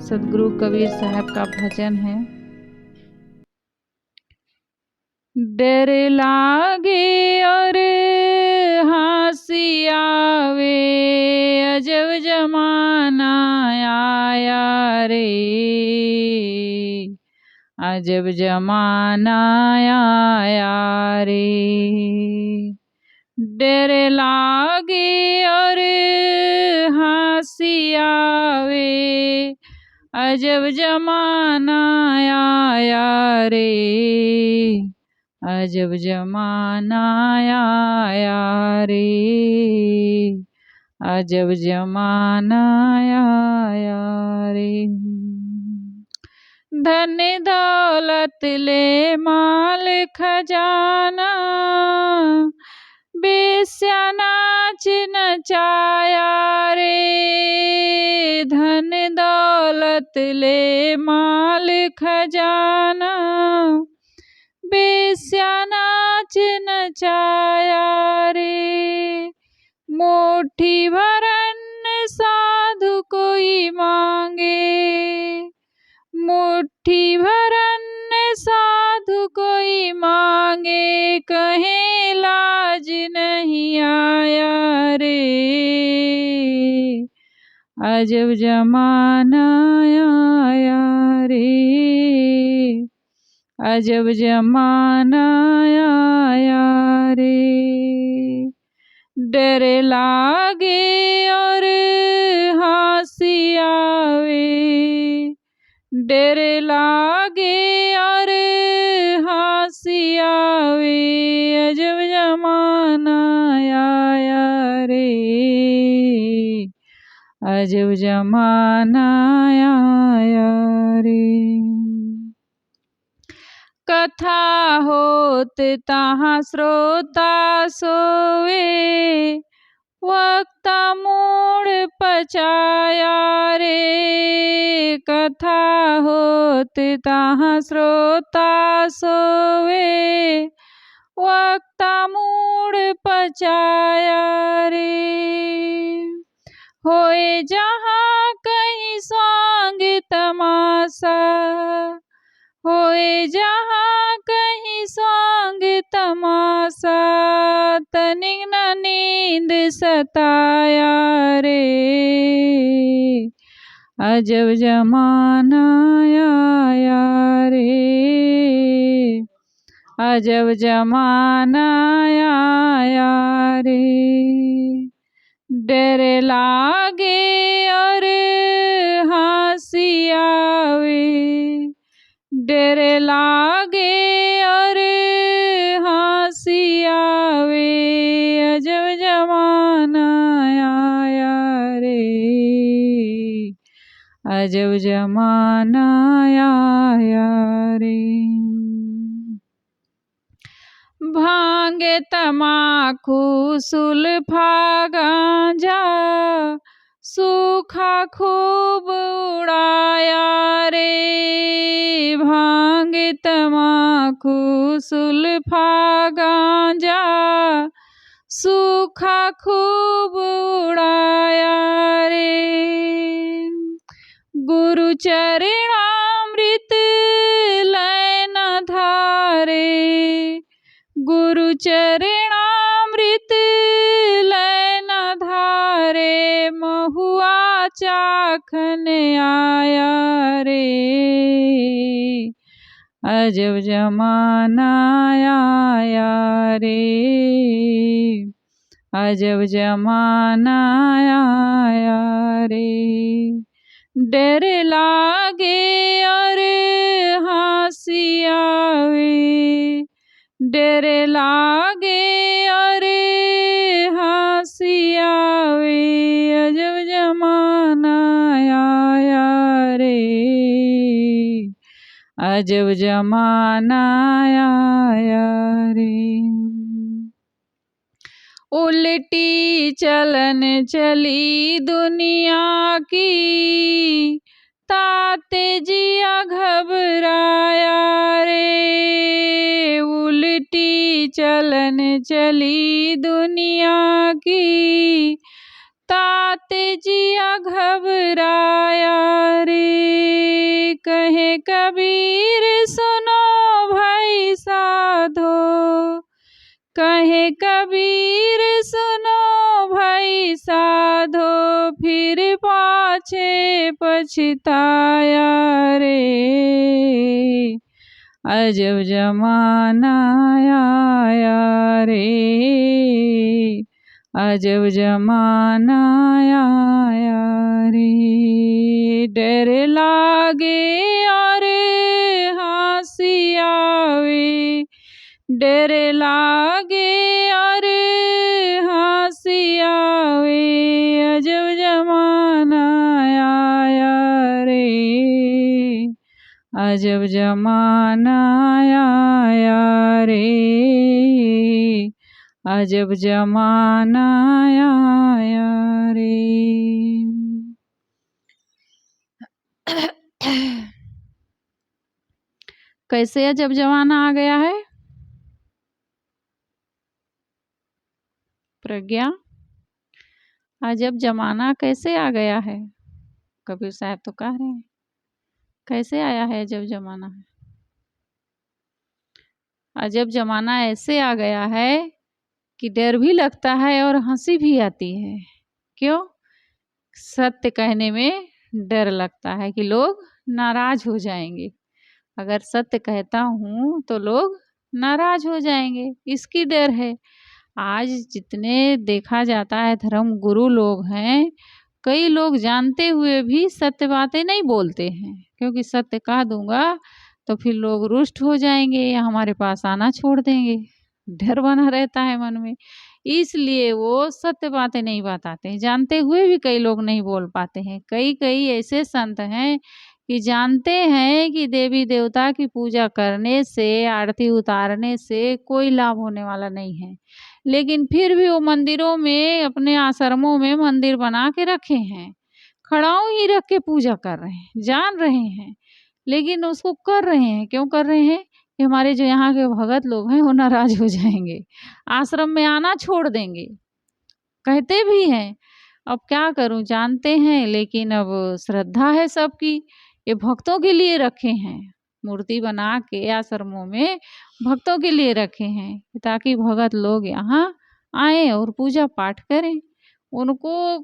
सदगुरु कबीर साहब का भजन है। डर लागे और हंसी आवे, अजब जमाना आया रे, अजब जमाना आया रे। डर लागे और हंसी आवे, अजब जमाना आया रे, अजब जमाना आया रे, अजब जमाना आया रे। धन दौलत ले माल खजाना, बेश्या नाच नचाया रे। धन दौलत ले माल खजाना, बेश्या नाच नचाया रे। मुट्ठी भर अन्न साधु कोई मांगे, मुट्ठी भर अन्न साधु कोई मांगे, कहीं लाज नहीं आया रे, अजब जमाना आया रे, अजब जमाना आया रे। डर लागे और हंसी आवे, डर लागे और हंसी आवे, अजब जमाना आया रे, अजब जमाना आया रे। कथा होत तहाँ श्रोता सोवे, वक्ता मूड पचाया रे। कथा होत तहाँ श्रोता सोवे, वक्ता मूड पचाया रे। होए जहाँ कहीं स्वांग तमाशा, होए जहाँ कहीं स्वांग तमाशा, तनिक न नींद सताया रे, अजब जमाना आया रे, अजब जमाना आया रे। डर लागे और हंसी आवे, डर लागे और हंसी आवे, अजब जमाना आया रे, अजब जमाना आया रे। भांग तमाकू सुल्फा गांजा, सूखा खूब उड़ाया रे। भांग तमाकू सुल्फा गांजा, सूखा खूब उड़ाया रे। गुरु चरणामृत लय न धारे, गुरु चरणामृत लय न धारे, महुआ चाखन आया रे, अजब जमाना आया रे, अजब जमाना आया रे। डर लागे और हंसी आवे, डर लागे और हंसी आवे, अजब जमाना आया रे, अजब जमाना आया रे। उल्टी चलन चली दुनिया की, ताते जिया घबराया रे। उल्टी चलन चली दुनिया की, ताते जिया घबराया रे। कहे कबीर सुनो भाई साधो, कहे कबीर सुनो भाई साधो, फिर पाछे पछताया रे, अजब जमाना आया रे, अजब जमाना आया रे। डर लागे और हंसी आवे, डर लागे और हंसी आवे, अजब जमाना आया रे, अजब जमाना आया रे, अजब जमाना आया रे। कैसे अजब जमाना आ गया है? प्रज्ञा, अजब जमाना कैसे आ गया है? कबीर साहब तो कह रहे हैं कैसे आया है अजब जमाना। अजब जमाना ऐसे आ गया है कि डर भी लगता है और हंसी भी आती है। क्यों? सत्य कहने में डर लगता है कि लोग नाराज हो जाएंगे। अगर सत्य कहता हूँ तो लोग नाराज हो जाएंगे, इसकी डर है। आज जितने देखा जाता है धर्म गुरु लोग हैं, कई लोग जानते हुए भी सत्य बातें नहीं बोलते हैं, क्योंकि सत्य कह दूंगा तो फिर लोग रुष्ट हो जाएंगे या हमारे पास आना छोड़ देंगे। डर बना रहता है मन में, इसलिए वो सत्य बातें नहीं बताते हैं। जानते हुए भी कई लोग नहीं बोल पाते हैं। कई कई ऐसे संत हैं कि जानते हैं कि देवी देवता की पूजा करने से, आरती उतारने से कोई लाभ होने वाला नहीं है, लेकिन फिर भी वो मंदिरों में, अपने आश्रमों में मंदिर बना के रखे हैं, खड़ाऊ ही रख के पूजा कर रहे हैं, जान रहे हैं, लेकिन उसको कर रहे हैं। क्यों कर रहे हैं? कि हमारे जो यहाँ के भगत लोग हैं वो नाराज हो जाएंगे, आश्रम में आना छोड़ देंगे, कहते भी हैं। अब क्या करूं, जानते हैं, लेकिन अब श्रद्धा है सबकी, ये भक्तों के लिए रखे हैं, मूर्ति बना के आश्रमों में भक्तों के लिए रखे हैं, ताकि भगत लोग यहाँ आए और पूजा पाठ करें। उनको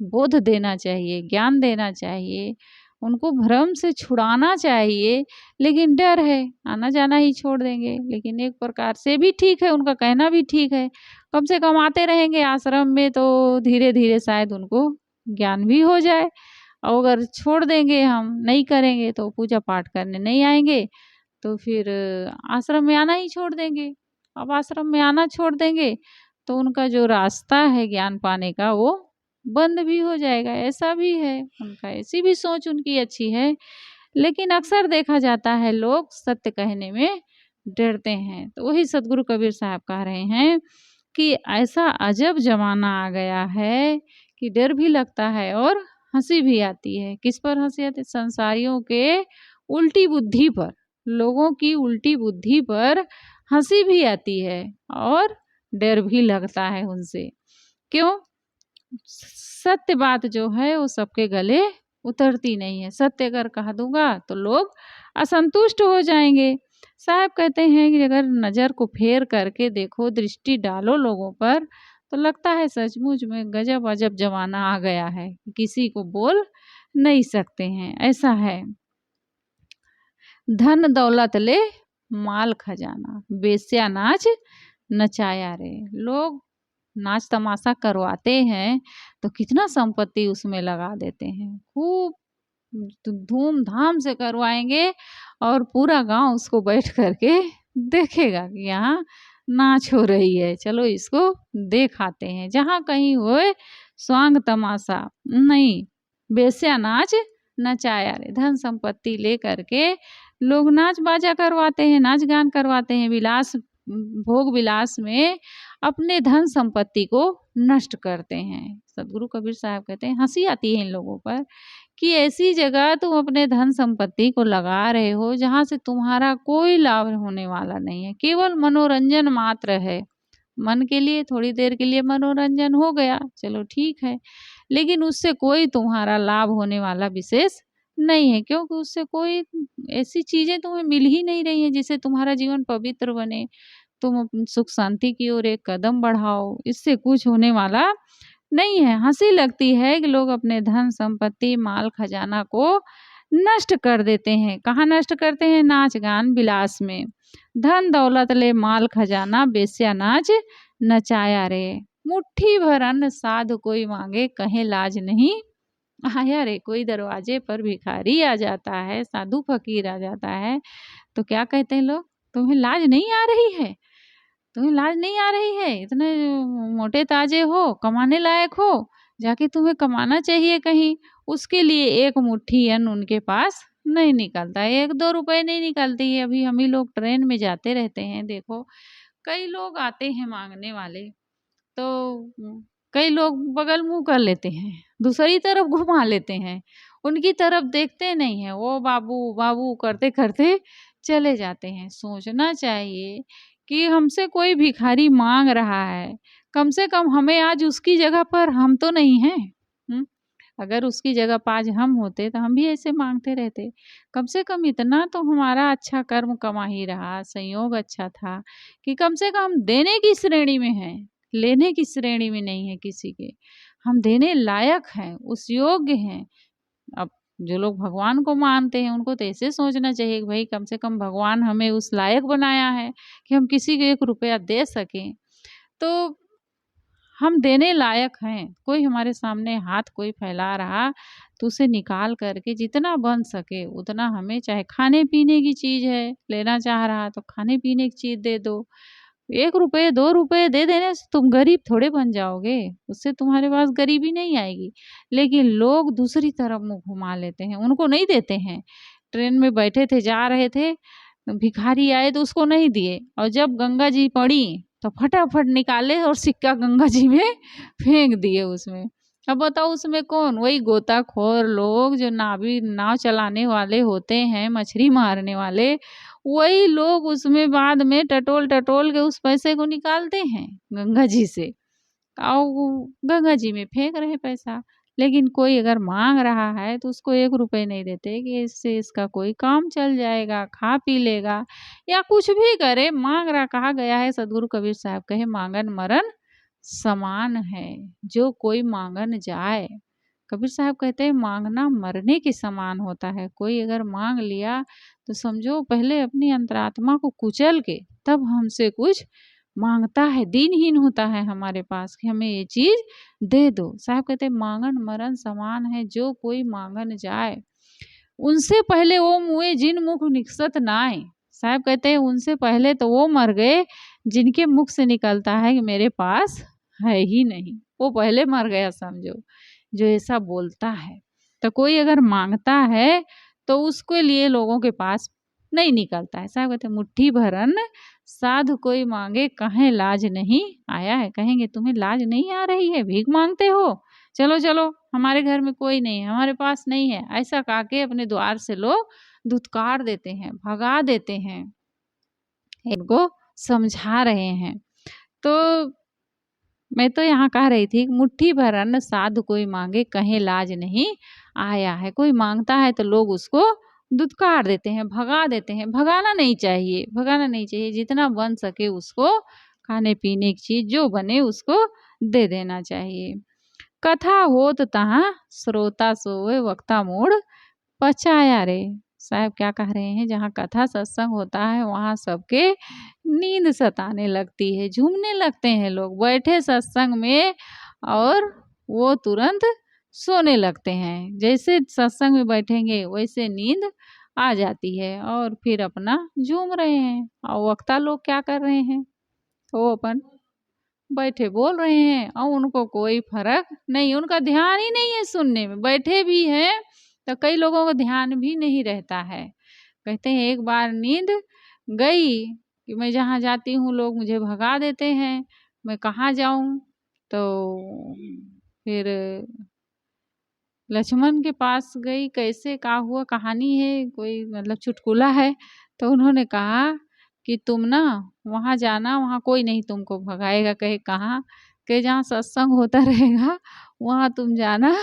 बोध देना चाहिए, ज्ञान देना चाहिए, उनको भ्रम से छुड़ाना चाहिए, लेकिन डर है, आना जाना ही छोड़ देंगे। लेकिन एक प्रकार से भी ठीक है, उनका कहना भी ठीक है, कम से कम आते रहेंगे आश्रम में तो धीरे धीरे शायद उनको ज्ञान भी हो जाए। और अगर छोड़ देंगे, हम नहीं करेंगे, तो पूजा पाठ करने नहीं आएंगे, तो फिर आश्रम में आना ही छोड़ देंगे। अब आश्रम में आना छोड़ देंगे तो उनका जो रास्ता है ज्ञान पाने का वो बंद भी हो जाएगा। ऐसा भी है उनका, ऐसी भी सोच उनकी अच्छी है, लेकिन अक्सर देखा जाता है लोग सत्य कहने में डरते हैं। तो वही सदगुरु कबीर साहब कह रहे हैं कि ऐसा अजब जमाना आ गया है कि डर भी लगता है और हंसी भी आती है। किस पर हंसी आती है? संसारियों के उल्टी बुद्धि पर, लोगों की उल्टी बुद्धि पर हंसी भी आती है और डर भी लगता है उनसे। क्यों? सत्य बात जो है वो सबके गले उतरती नहीं है। सत्य अगर कह दूंगा तो लोग असंतुष्ट हो जाएंगे। साहब कहते हैं कि अगर नज़र को फेर करके देखो, दृष्टि डालो लोगों पर, तो लगता है सचमुच में गजब अजब जमाना आ गया है, किसी को बोल नहीं सकते हैं। ऐसा है, धन दौलत ले माल खजाना, बेस्या नाच नचाया रे। लोग नाच तमाशा करवाते हैं तो कितना संपत्ति उसमें लगा देते हैं, खूब धूमधाम से करवाएंगे और पूरा गांव उसको बैठ करके देखेगा कि यहाँ नाच हो रही है, चलो इसको देखाते हैं। जहाँ कहीं होए स्वांग तमाशा नहीं, बेस्या नाच नचाया रे। धन संपत्ति ले करके लोग नाच बाजा करवाते हैं, नाच गान करवाते हैं, विलास भोग विलास में अपने धन संपत्ति को नष्ट करते हैं। सदगुरु कबीर साहब कहते हैं हंसी आती है इन लोगों पर कि ऐसी जगह तुम अपने धन संपत्ति को लगा रहे हो जहाँ से तुम्हारा कोई लाभ होने वाला नहीं है, केवल मनोरंजन मात्र है। मन के लिए थोड़ी देर के लिए मनोरंजन हो गया, चलो ठीक है, लेकिन उससे कोई तुम्हारा लाभ होने वाला विशेष नहीं है, क्योंकि उससे कोई ऐसी चीज़ें तुम्हें मिल ही नहीं रही हैं जिससे तुम्हारा जीवन पवित्र बने, तुम अपनी सुख शांति की ओर एक कदम बढ़ाओ, इससे कुछ होने वाला नहीं है। हँसी लगती है कि लोग अपने धन संपत्ति, माल खजाना को नष्ट कर देते हैं। कहाँ नष्ट करते हैं? नाच गान विलास में। धन दौलत ले माल खजाना, बेश्या नाच नचाया रे। मुट्ठी भर अन्न साधु कोई मांगे, कहे लाज नहीं आया रे। कोई दरवाजे पर भिखारी आ जाता है, साधु फकीर आ जाता है, तो क्या कहते हैं लोग? तुम्हें लाज नहीं आ रही है? तुम्हें लाज नहीं आ रही है? इतने मोटे ताजे हो, कमाने लायक हो, जाके तुम्हें कमाना चाहिए कहीं। उसके लिए एक मुट्ठी अन्न उनके पास नहीं निकलता है, 1-2 रुपए नहीं निकलती है। अभी हम ही लोग ट्रेन में जाते रहते हैं, देखो कई लोग आते हैं मांगने वाले, तो कई लोग बगल मुँह कर लेते हैं, दूसरी तरफ घुमा लेते हैं, उनकी तरफ देखते नहीं हैं, वो बाबू, बाबू करते-करते चले जाते हैं। सोचना चाहिए कि हमसे कोई भिखारी माँग रहा है, कम से कम हमें आज उसकी जगह पर हम तो नहीं हैं। हुँ? अगर उसकी जगह पे आज हम होते तो हम भी ऐसे माँगते रहते। कम से कम इतना तो हमारा अच्छा कर्म कमा ही रहा, संयोग अच्छा था कि कम से कम देने की श्रेणी में हैं, लेने की श्रेणी में नहीं है किसी के। हम देने लायक हैं, उस योग्य हैं। अब जो लोग भगवान को मानते हैं उनको तो ऐसे सोचना चाहिए कि भाई कम से कम भगवान हमें उस लायक बनाया है कि हम किसी को 1 रुपया दे सकें। तो हम देने लायक हैं, कोई हमारे सामने हाथ कोई फैला रहा तो उसे निकाल करके जितना बन सके उतना हमें, चाहे खाने-पीने की चीज़ है, लेना चाह रहा तो खाने-पीने की चीज़ दे दो। 1 रुपए 2 रुपए दे देने से तुम गरीब थोड़े बन जाओगे, उससे तुम्हारे पास गरीबी नहीं आएगी। लेकिन लोग दूसरी तरफ मुँह घुमा लेते हैं, उनको नहीं देते हैं। ट्रेन में बैठे थे, जा रहे थे, भिखारी आए तो उसको नहीं दिए, और जब गंगा जी पड़ी तो फटाफट निकाले और सिक्का गंगा जी में फेंक दिए उसमें। अब बताओ उसमें कौन? वही गोताखोर लोग जो नाव चलाने वाले होते हैं, मछली मारने वाले, वही लोग उसमें बाद में टटोल-टटोल के उस पैसे को निकालते हैं गंगा जी से, और वो गंगा जी में फेंक रहे पैसा। लेकिन कोई अगर माँग रहा है तो उसको 1 रुपए नहीं देते कि इससे इसका कोई काम चल जाएगा, खा पी लेगा या कुछ भी करे। माँग रहा, कहा गया है, सद्गुरु कबीर साहब कहे, माँगन मरन समान है, जो कोई माँगन जाए। कबीर साहब कहते हैं माँगना मरने के समान होता है। कोई अगर माँग लिया तो समझो पहले अपनी अंतरात्मा को कुचल के तब हमसे कुछ माँगता है, दीनहीन होता है हमारे पास कि हमें ये चीज़ दे दो। साहब कहते हैं माँगन मरण समान है, जो कोई माँगन जाए। उनसे पहले वो मुए जिन मुख निकसत नाय। साहब कहते हैं उनसे पहले तो वो मर गए जिनके मुख से निकलता है कि मेरे पास है ही नहीं, वो पहले मर गया समझो, जो ऐसा बोलता है। तो कोई अगर माँगता है तो उसके लिए लोगों के पास नहीं निकलता है। साहब कहते हैं मुट्ठी भर अन्न साधु कोई माँगे, कहें लाज नहीं आया है। कहेंगे तुम्हें लाज नहीं आ रही है, भीख माँगते हो? चलो, चलो हमारे घर में कोई नहीं है, हमारे पास नहीं है। ऐसा कहा के अपने द्वार से लोग धुतकार देते हैं, भगा देते हैं। इनको समझा रहे हैं। तो मैं तो यहाँ कह रही थी, मुट्ठी भर अन्न साधु कोई माँगे, कहें लाज नहीं आया है। कोई माँगता है तो लोग उसको धुतकार देते हैं, भगा देते हैं। भगाना नहीं चाहिए, भगाना नहीं चाहिए। जितना बन सके उसको खाने-पीने की चीज़ जो बने उसको दे देना चाहिए। कथा होत तहाँ श्रोता सोए, वक्ता मूढ़ पचाया रे। साहब क्या कह रहे हैं, जहाँ कथा सत्संग होता है वहाँ सबके नींद सताने लगती है, झूमने लगते हैं लोग बैठे सत्संग में, और वो तुरंत सोने लगते हैं। जैसे सत्संग में बैठेंगे वैसे नींद आ जाती है और फिर अपना झूम रहे हैं। और वक्ता लोग क्या कर रहे हैं, वो अपन बैठे बोल रहे हैं और उनको कोई फर्क नहीं, उनका ध्यान ही नहीं है सुनने में। बैठे भी हैं तो कई लोगों का ध्यान भी नहीं रहता है। कहते हैं एक बार नींद गई कि मैं जहाँ जाती हूँ लोग मुझे भगा देते हैं, मैं कहाँ जाऊँ। तो फिर लक्ष्मण के पास गई, कैसे क्या हुआ कहानी है, कोई मतलब चुटकुला है। तो उन्होंने कहा कि तुम ना वहाँ जाना, वहाँ कोई नहीं तुमको भगाएगा। कहे कहाँ? कहे जहाँ सत्संग होता रहेगा वहाँ तुम जाना,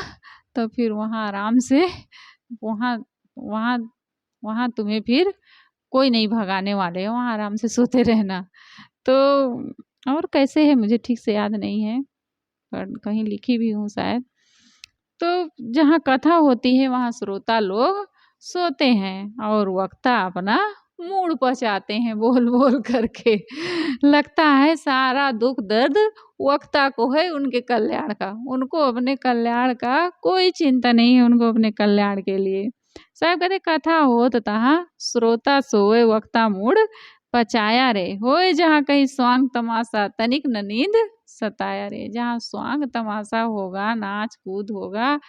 तो फिर वहाँ आराम से वहाँ वहाँ वहाँ तुम्हें फिर कोई नहीं भगाने वाले है, वहाँ आराम से सोते रहना। तो और कैसे है मुझे ठीक से याद नहीं है, पर कहीं लिखी भी हूँ शायद। तो जहाँ कथा होती है वहाँ श्रोता लोग सोते हैं और वक्ता अपना मूड पचाते हैं बोल बोल करके। लगता है सारा दुख दर्द वक्ता को है उनके कल्याण का, उनको अपने कल्याण का कोई चिंता नहीं है, उनको अपने कल्याण के लिए। साहब कहते कथा होत तहाँ श्रोता सोए वक्ता मूड पचाया रे, होए जहाँ कहीं स्वांग तमाशा तनिक न नींद सताया रे। जहाँ स्वांग तमाशा होगा, नाच कूद होगा,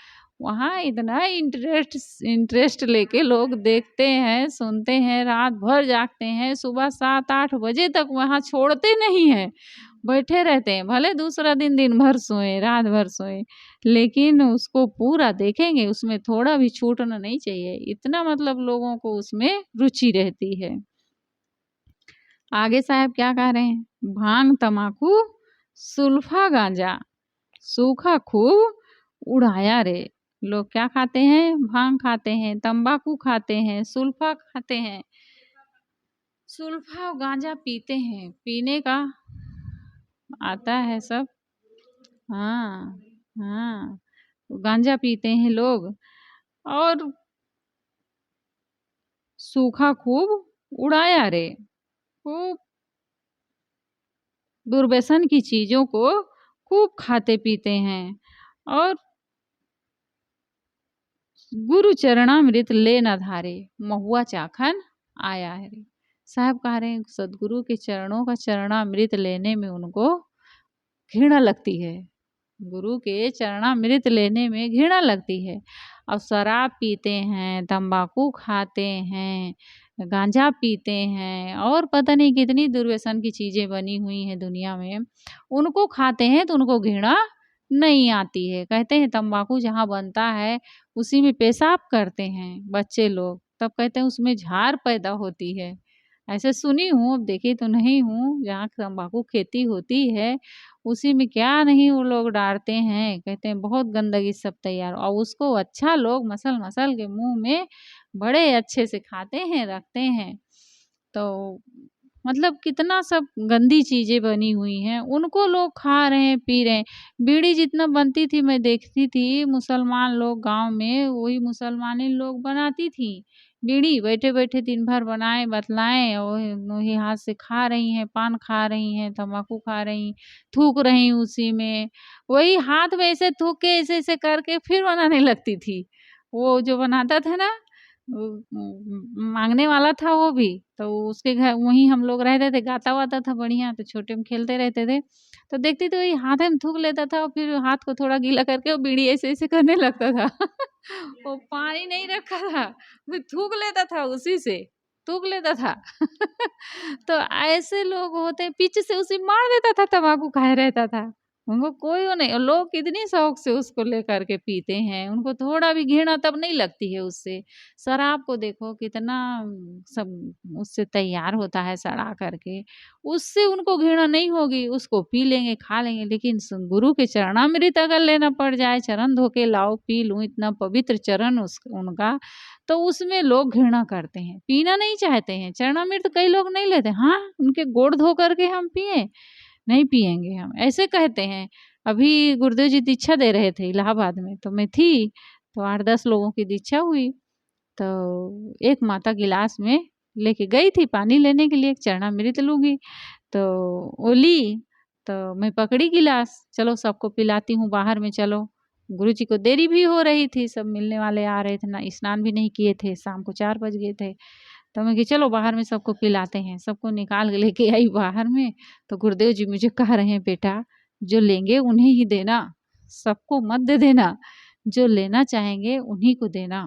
वहाँ इतना इंटरेस्ट लेके लोग देखते हैं, सुनते हैं, रात भर जागते हैं, सुबह 7-8 बजे तक वहाँ छोड़ते नहीं हैं, बैठे रहते हैं। भले दूसरा दिन दिन भर सोए, रात भर सोए, लेकिन उसको पूरा देखेंगे, उसमें थोड़ा भी छूटना नहीं चाहिए। इतना मतलब लोगों को उसमें रुचि रहती है। आगे साहब क्या कह रहे हैं, भांग तमाकू सुल्फा गांजा सूखा खूब उड़ाया रे। लोग क्या खाते हैं, भांग खाते हैं, तंबाकू खाते हैं, सुल्फा खाते हैं। सुल्फा और गांजा पीते हैं, पीने का आता है सब। हाँ हाँ, गांजा पीते हैं लोग और सूखा खूब उड़ाया रे। खूब दुर्व्यसन की चीजों को खूब खाते पीते हैं और गुरु चरणामृत ले न धारे महुआ चाखन आया है रे। साहब कह रहे हैं सदगुरु के चरणों का चरणामृत लेने में उनको घृणा लगती है, गुरु के चरणामृत लेने में घृणा लगती है। और शराब पीते हैं, तंबाकू खाते हैं, गांजा पीते हैं और पता नहीं कितनी दुर्व्यसन की चीज़ें बनी हुई हैं दुनिया में, उनको खाते हैं तो उनको घृणा नहीं आती है। कहते हैं तंबाकू जहाँ बनता है उसी में पेशाब करते हैं बच्चे लोग, तब कहते हैं उसमें झार पैदा होती है। ऐसे सुनी हूँ, अब देखी तो नहीं हूँ। जहाँ तंबाकू खेती होती है उसी में क्या नहीं वो लोग डालते हैं, कहते हैं बहुत गंदगी सब तैयार, और उसको अच्छा लोग मसल मसल के मुंह में बड़े अच्छे से खाते हैं, रखते हैं। तो मतलब कितना सब गंदी चीज़ें बनी हुई हैं, उनको लोग खा रहे हैं, पी रहे हैं। बीड़ी जितना बनती थी मैं देखती थी मुसलमान लोग गाँव में, वही मुसलमानी लोग बनाती थी बीड़ी, बैठे-बैठे दिन भर बनाए बतलाएँ और वही हाथ से खा रही हैं, पान खा रही हैं, तम्बाकू खा रही, थूक रही उसी में। वही हाथ में ऐसे थूक के ऐसे-ऐसे करके फिर बनाने लगती थी। वो जो बनाता था ना, वो माँगने वाला था वो भी, तो उसके घर वहीं हम लोग रहते थे, गाता-वाता था बढ़िया, तो छोटे में खेलते रहते थे। तो देखती तो वही हाथ में थूक लेता था और फिर हाथ को थोड़ा गीला करके वो बीड़ी ऐसे-ऐसे करने लगता था। वो पानी नहीं रखा था, वो थूक लेता था उसी से, थूक लेता था। तो ऐसे लोग होते हैं, पीछे से उसे मार देता था, तम्बाकू खाए रहता था। उनको कोई वो नहीं, और लोग कितनी शौक से उसको लेकर के पीते हैं, उनको थोड़ा भी घृणा तब नहीं लगती है उससे। शराब को देखो कितना सब उससे तैयार होता है सड़ा करके, उससे उनको घृणा नहीं होगी, उसको पी लेंगे, खा लेंगे। लेकिन गुरु के चरणामृत अगर लेना पड़ जाए, चरण धो के लाओ पी लूँ, इतना पवित्र चरण उनका, तो उसमें लोग घृणा करते हैं, पीना नहीं चाहते हैं। चरणामृत कई लोग नहीं लेते, हाँ उनके गोड़ धो करके हम पिए, नहीं पिएंगे हम, ऐसे कहते हैं। अभी गुरुदेव जी दीक्षा दे रहे थे इलाहाबाद में, तो मैं थी, तो 8-10 लोगों की दीक्षा हुई। तो एक माता गिलास में लेके गई थी पानी लेने के लिए, एक चरणामृत लूँगी, तो वो ली, तो मैं पकड़ी गिलास, चलो सबको पिलाती हूँ, बाहर में चलो। गुरुजी को देरी भी हो रही थी, सब मिलने वाले आ रहे थे ना, स्नान भी नहीं किए थे, शाम को 4 बज गए थे। तो मैं कि चलो बाहर में सबको पिलाते हैं, सबको निकाल के लेके आई बाहर में। तो गुरुदेव जी मुझे कह रहे हैं, बेटा जो लेंगे उन्हें ही देना, सबको मत दे देना, जो लेना चाहेंगे उन्हीं को देना।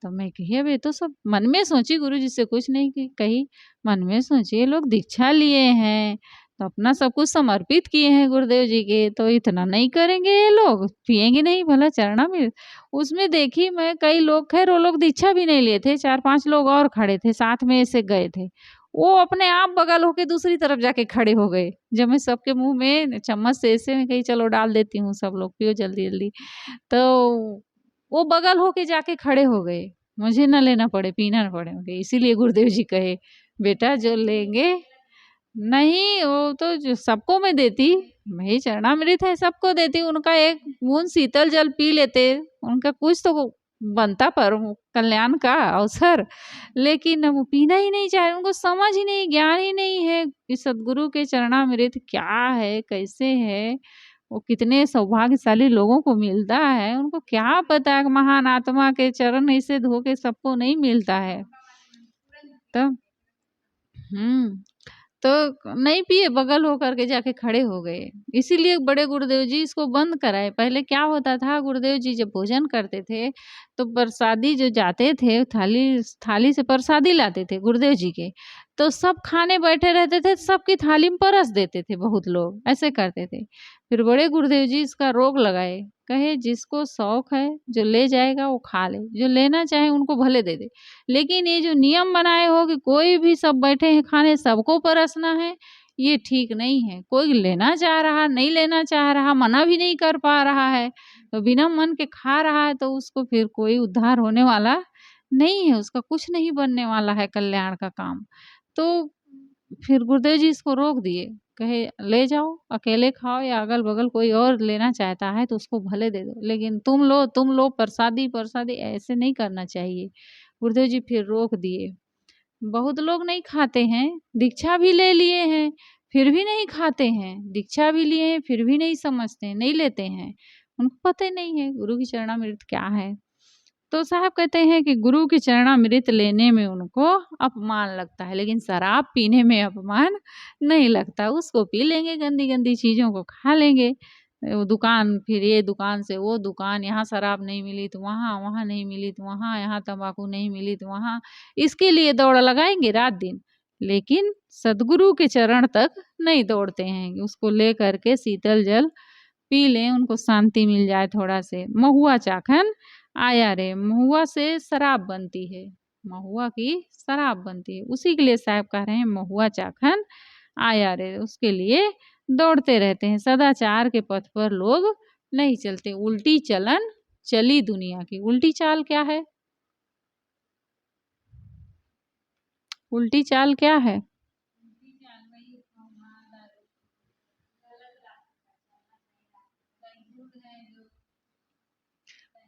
तो मैं कही अब ये तो सब मन में सोची, गुरुजी से कुछ नहीं कही, मन में सोची ये लोग दीक्षा लिए हैं, तो अपना सब कुछ समर्पित किए हैं गुरुदेव जी के, तो इतना नहीं करेंगे ये लोग, पिएंगे नहीं भला चरणामृत। उसमें देखी मैं कई लोग, खैर वो लोग दीक्षा भी नहीं लिए थे, 4-5 लोग और खड़े थे साथ में, ऐसे गए थे, वो अपने आप बगल होके दूसरी तरफ जाके खड़े हो गए। जब मैं सबके मुंह में चम्मच से ऐसे में कही चलो डाल देती हूँ, सब लोग पियो जल्दी जल्दी। तो वो बगल होके जाके खड़े हो गए, मुझे ना लेना पड़े, पीना ना पड़े। इसीलिए गुरुदेव जी कहे बेटा जो लेंगे नहीं, वो तो जो सबको मैं देती, वही चरणामृत है, सबको देती, उनका एक बूंद शीतल जल पी लेते, उनका कुछ तो बनता पर कल्याण का अवसर, लेकिन वो पीना ही नहीं चाहे, उनको समझ ही नहीं, ज्ञान ही नहीं है कि सदगुरु के चरणामृत क्या है, कैसे है, वो कितने सौभाग्यशाली लोगों को मिलता है, उनको क्या पता है कि महान आत्मा के चरण ऐसे धो के सबको नहीं मिलता है। तो तो नहीं पिए, बगल होकर के जाके खड़े हो गए। इसीलिए बड़े गुरुदेव जी इसको बंद कराए। पहले क्या होता था, गुरुदेव जी जब भोजन करते थे तो प्रसादी जो जाते थे, थाली थाली से प्रसादी लाते थे गुरुदेव जी के, तो सब खाने बैठे रहते थे, सबकी थाली में परस देते थे, बहुत लोग ऐसे करते थे। फिर बड़े गुरुदेव जी इसका रोक लगाए, कहे जिसको शौक है जो ले जाएगा वो खा ले, जो लेना चाहे उनको भले दे दे, लेकिन ये जो नियम बनाए हो कि कोई भी सब बैठे हैं खाने सबको परसना है, ये ठीक नहीं है। कोई लेना चाह रहा, नहीं लेना चाह रहा, मना भी नहीं कर पा रहा है, तो बिना मन के खा रहा है, तो उसको फिर कोई उद्धार होने वाला नहीं है, उसका कुछ नहीं बनने वाला है कल्याण का काम। तो फिर गुरुदेव जी इसको रोक दिए, कहे ले जाओ, अकेले खाओ या अगल बगल कोई और लेना चाहता है तो उसको भले दे दो, लेकिन तुम लो प्रसादी प्रसादी ऐसे नहीं करना चाहिए। गुरुदेव जी फिर रोक दिए। बहुत लोग नहीं खाते हैं, दीक्षा भी ले लिए हैं, फिर भी नहीं खाते हैं, दीक्षा भी लिए हैं, फिर भी नहीं समझते हैं, नहीं लेते हैं, उनको पता ही नहीं है गुरु की चरणामृत क्या है। तो साहब कहते हैं कि गुरु की चरणामृत लेने में उनको अपमान लगता है, लेकिन शराब पीने में अपमान नहीं लगता। उसको पी लेंगे, गंदी गंदी चीज़ों को खा लेंगे, वो दुकान, फिर ये दुकान से वो दुकान, यहाँ शराब नहीं मिली तो वहाँ, वहाँ नहीं मिली तो वहाँ, यहाँ तंबाकू नहीं मिली तो वहाँ, इसके लिए दौड़ लगाएंगे रात दिन, लेकिन सदगुरु के चरण तक नहीं दौड़ते हैं कि उसको ले करके शीतल जल पी लें, उनको शांति मिल जाए थोड़ा से। महुआ चाखन आया रे, महुआ से शराब बनती है, महुआ की शराब बनती है, उसी के लिए साहब कह रहे हैं महुआ चाखन आया रे, उसके लिए दौड़ते रहते हैं। सदाचार के पथ पर लोग नहीं चलते, उल्टी चलन चली दुनिया की। उल्टी चाल क्या है? उल्टी चाल क्या है?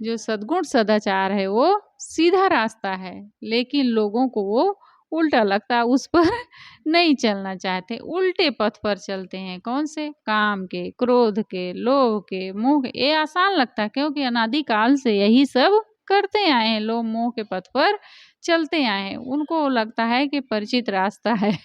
जो सद्गुण सदाचार है वो सीधा रास्ता है, लेकिन लोगों को वो उल्टा लगता है, उस पर नहीं चलना चाहते, उल्टे पथ पर चलते हैं। कौन से? काम के, क्रोध के, लोभ के, मोह के। ये आसान लगता है क्योंकि अनादि काल से यही सब करते आए हैं लोग, मोह के पथ पर चलते आए हैं, उनको लगता है कि परिचित रास्ता है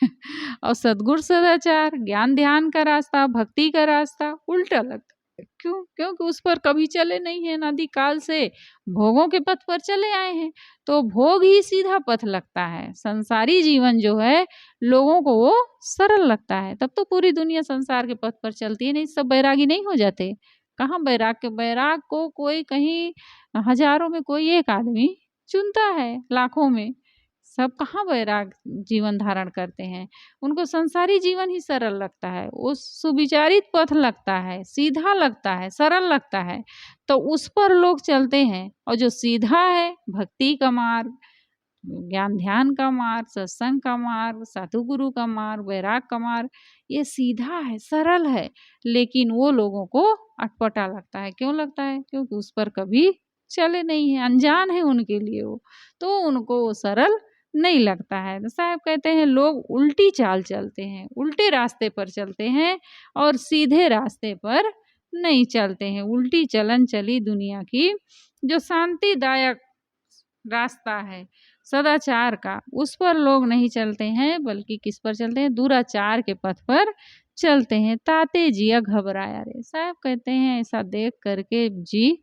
और सद्गुण सदाचार, ज्ञान ध्यान का रास्ता, भक्ति का रास्ता उल्टा लगता है। क्यों? क्योंकि उस पर कभी चले नहीं है, अनादि काल से भोगों के पथ पर चले आए हैं, तो भोग ही सीधा पथ लगता है। संसारी जीवन जो है लोगों को वो सरल लगता है, तब तो पूरी दुनिया संसार के पथ पर चलती है। नहीं, सब बैरागी नहीं हो जाते। कहाँ बैराग के, बैराग को कोई कहीं हजारों में कोई एक आदमी चुनता है, लाखों में सब कहाँ बैराग जीवन धारण करते हैं। उनको संसारी जीवन ही सरल लगता है, वो सुविचारित पथ लगता है, सीधा लगता है, सरल लगता है, तो उस पर लोग चलते हैं। और जो सीधा है, भक्ति का मार्ग, ज्ञान ध्यान का मार्ग, सत्संग का मार्ग, साधु गुरु का मार्ग, वैराग का मार्ग, ये सीधा है, सरल है, लेकिन वो लोगों को अटपटा लगता है। क्यों लगता है? क्योंकि उस पर कभी चले नहीं है, अनजान है उनके लिए वो, तो उनको वो सरल नहीं लगता है। तो साहब कहते हैं लोग उल्टी चाल चलते हैं, उल्टे रास्ते पर चलते हैं और सीधे रास्ते पर नहीं चलते हैं। उल्टी चलन चली दुनिया की, जो शांतिदायक रास्ता है सदाचार का, उस पर लोग नहीं चलते हैं, बल्कि किस पर चलते हैं? दुराचार के पथ पर चलते हैं। ताते जिया घबराया रे, साहब कहते हैं ऐसा देख करके जी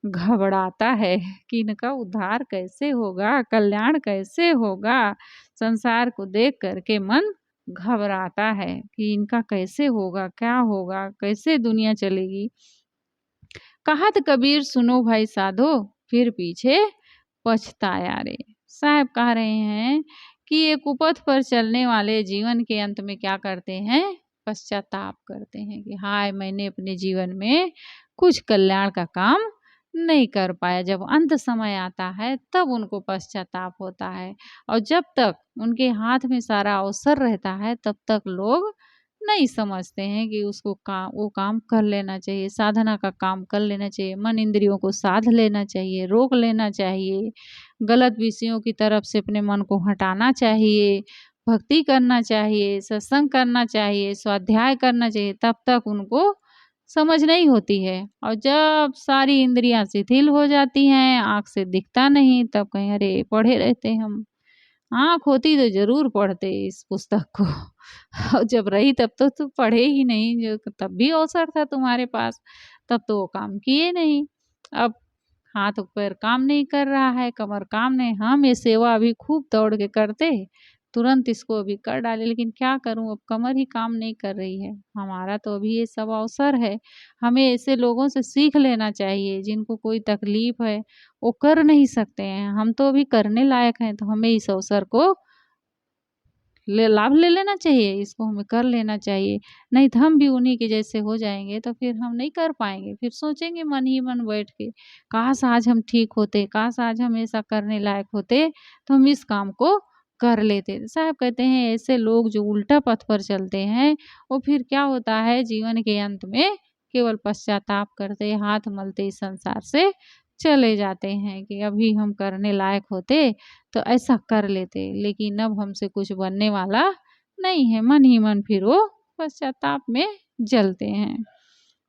घबराता है कि इनका उद्धार कैसे होगा, कल्याण कैसे होगा। संसार को देख करके मन घबराता है कि इनका कैसे होगा, क्या होगा, कैसे दुनिया चलेगी। कहत कबीर सुनो भाई साधो, फिर पीछे पछताया रे। साहब कह रहे हैं कि ये कुपथ पर चलने वाले जीवन के अंत में क्या करते हैं? पश्चाताप करते हैं कि हाय, मैंने अपने जीवन में कुछ कल्याण का काम नहीं कर पाया। जब अंत समय आता है तब उनको पश्चाताप होता है, और जब तक उनके हाथ में सारा अवसर रहता है तब तक लोग नहीं समझते हैं कि उसको वो काम कर लेना चाहिए, साधना का काम कर लेना चाहिए, मन इंद्रियों को साध लेना चाहिए, रोक लेना चाहिए, गलत विषयों की तरफ से अपने मन को हटाना चाहिए, भक्ति करना चाहिए, सत्संग करना चाहिए, स्वाध्याय करना चाहिए, तब तक उनको समझ नहीं होती है। और जब सारी इंद्रियां शिथिल हो जाती हैं, आँख से दिखता नहीं, तब कहें अरे पढ़े रहते हम, आँख होती तो ज़रूर पढ़ते इस पुस्तक को। और जब रही तब तो पढ़े ही नहीं, जो तब भी अवसर था तुम्हारे पास, तब तो वो काम किए नहीं। अब हाथ पैर काम नहीं कर रहा है, कमर काम नहीं, हम ये सेवा अभी खूब दौड़ के करते, तुरंत इसको अभी कर डाले, लेकिन क्या करूं, अब कमर ही काम नहीं कर रही है। हमारा तो अभी ये सब अवसर है, हमें ऐसे लोगों से सीख लेना चाहिए जिनको कोई तकलीफ है, वो कर नहीं सकते हैं, हम तो अभी करने लायक हैं, तो हमें इस अवसर को लाभ ले लेना चाहिए, इसको हमें कर लेना चाहिए। नहीं तो हम भी उन्हीं के जैसे हो जाएंगे, तो फिर हम नहीं कर पाएंगे, फिर सोचेंगे मन ही मन बैठ के, काश आज हम ठीक होते, काश आज हम ऐसा करने लायक होते तो हम इस काम को कर लेते। साहब कहते हैं ऐसे लोग जो उल्टा पथ पर चलते हैं, वो फिर क्या होता है, जीवन के अंत में केवल पश्चाताप करते, हाथ मलते इस संसार से चले जाते हैं कि अभी हम करने लायक होते तो ऐसा कर लेते, लेकिन अब हमसे कुछ बनने वाला नहीं है। मन ही मन फिर वो पश्चाताप में जलते हैं।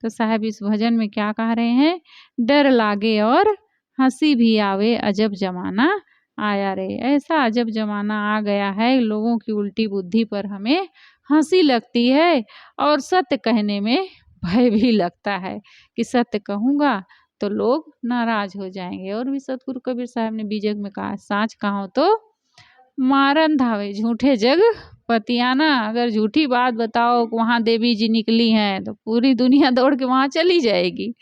तो साहब इस भजन में क्या कह रहे हैं, डर लागे और हंसी भी आवे, अजब जमाना आया रे। ऐसा अजब जमाना आ गया है, लोगों की उल्टी बुद्धि पर हमें हंसी लगती है और सत्य कहने में भय भी लगता है कि सत्य कहूँगा तो लोग नाराज हो जाएंगे। और भी सतगुरु कबीर साहब ने बीजक में कहा, साच कहो तो मारन धावे, झूठे जग पतियाना। अगर झूठी बात बताओ वहाँ देवी जी निकली हैं तो पूरी दुनिया दौड़ के वहाँ चली जाएगी,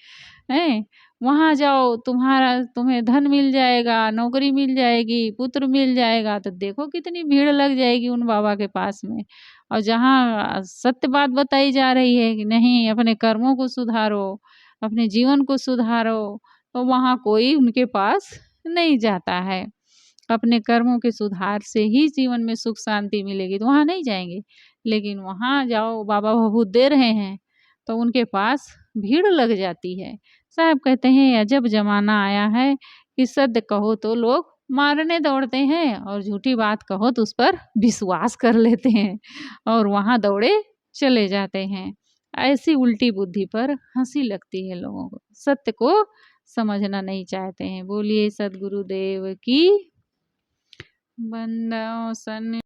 हैं वहाँ जाओ तुम्हें धन मिल जाएगा, नौकरी मिल जाएगी, पुत्र मिल जाएगा, तो देखो कितनी भीड़ लग जाएगी उन बाबा के पास में। और जहाँ सत्य बात बताई जा रही है कि नहीं अपने कर्मों को सुधारो, अपने जीवन को सुधारो, तो वहाँ कोई उनके पास नहीं जाता है। अपने कर्मों के सुधार से ही जीवन में सुख शांति मिलेगी, तो वहाँ नहीं जाएंगे। लेकिन वहाँ जाओ बाबा भभूत दे रहे हैं तो उनके पास भीड़ लग जाती है। साहब कहते हैं अजब जमाना आया है कि सत्य कहो तो लोग मारने दौड़ते हैं, और झूठी बात कहो तो उस पर विश्वास कर लेते हैं और वहाँ दौड़े चले जाते हैं। ऐसी उल्टी बुद्धि पर हंसी लगती है लोगों को, सत्य को समझना नहीं चाहते हैं। बोलिए सद्गुरुदेव की। बंदों सन